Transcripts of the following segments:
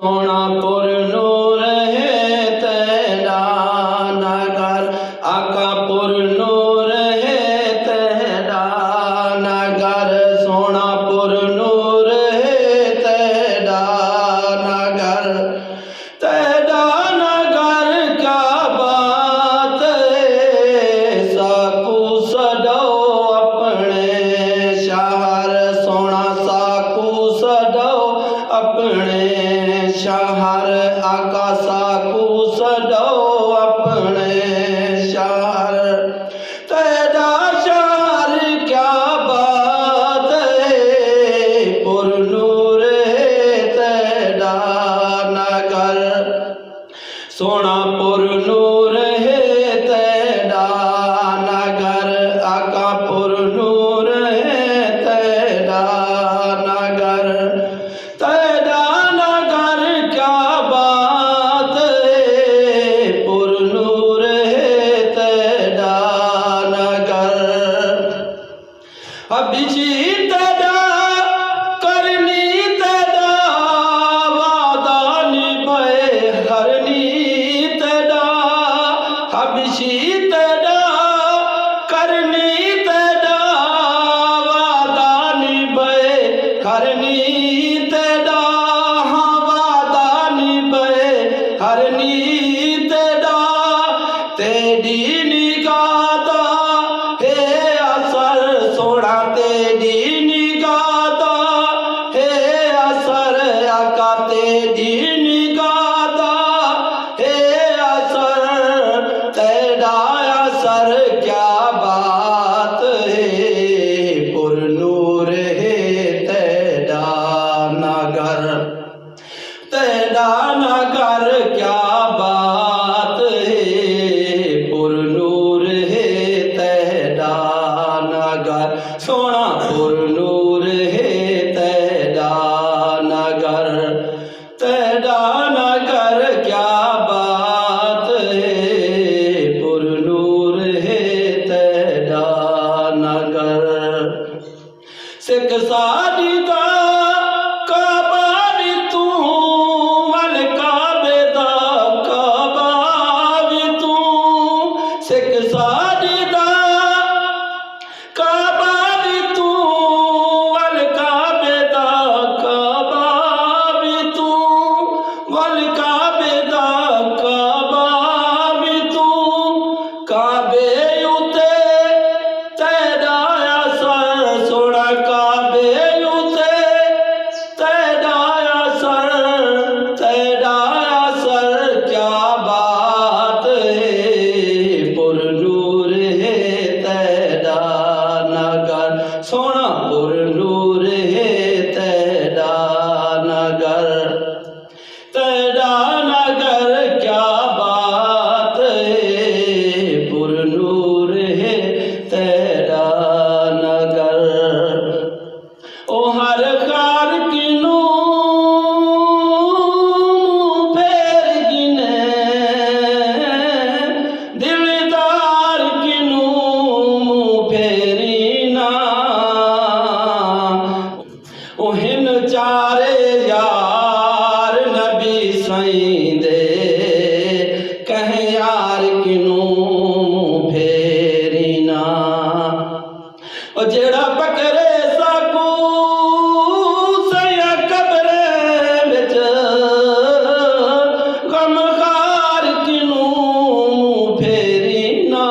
सोना पुर नूर है तेरा नगर, आका पुर नूर है तेरा नगर, सोना पुर नूर है तेरा नगर। तेरा नगर क्या बात है, साकू सडो अपने शहर, सोना साकू सडो अपने शहर, आका साकू सडो अपने शहर। तेरा शहर क्या बात है, पुर नूर है तेरा नगर, सोना पुर नूर है तेरा नगर, आका पुर नूर है तेरा नगर। तेरा नगर क्या बात है, पुर नूर है तेरा नगर। अभिजी तेरा करनी तेरा वादा निभाए हरनी तेरा, अभिजी तेरा करनी तेरा वादा निभाए हरनी तेरा, हाँ वादा निभाए हरनी तेरा। तेरी निगाह दा है असर, सोना तेरी निगाह दा है असर, आका तेरी निगाह दा है असर। तेरा असर क्या बात है, पुर नूर है तेरा नगर। तेरा नगर क्या बात है, पुर नूर है तेरा नगर, सोना पुर नूर है तेरा नगर। तेरा नगर क्या बात है, पुर नूर है तेरा नगर। सिख साडी दा काबा भी तू, अल काबे दा काबा भी तू, सिख साडी दा काबा भी तू, अल काबे दा काबा भी तू, अल काबे दा काबा भी तू। काबे उते तेरा असर, सोना काबे उते तेरा असर। तेरा असर क्या बात है, पुर नूर है तेरा नगर, सोना पुर नूर है तेरा नगर। तेरा नगर क्या बात है, पुर नूर है तेरा नगर। ओ हर कार किनू फेर गिने, दिलदार किनू फेरी ना, ओ हिन चारे यार नबी सईं दे, कह यार किनू फेरी ना। ओ जेड़ा पकड़े साकू सया कबरे विच, गमखार किनू फेरी ना।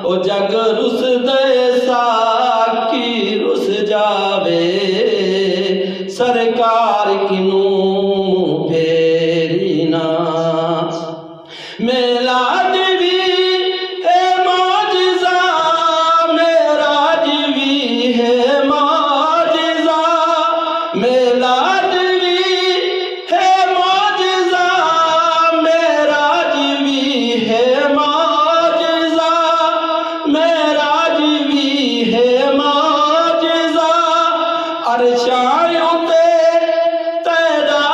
ओ जग रुस दे साकी रुस जावे, सरकार किनू फेरी ना। मेलाद भी है मौजिज़ा, मेराज भी है मौजिज़ा, मेलाद भी है मौजिज़ा, मेराज भी है मौजिज़ा, मेराज भी है मौजिज़ा। अरशायों ते तेरा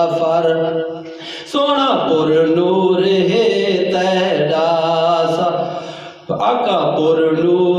सफर सोना पुर नूर है तेरा सा आका पुर नूर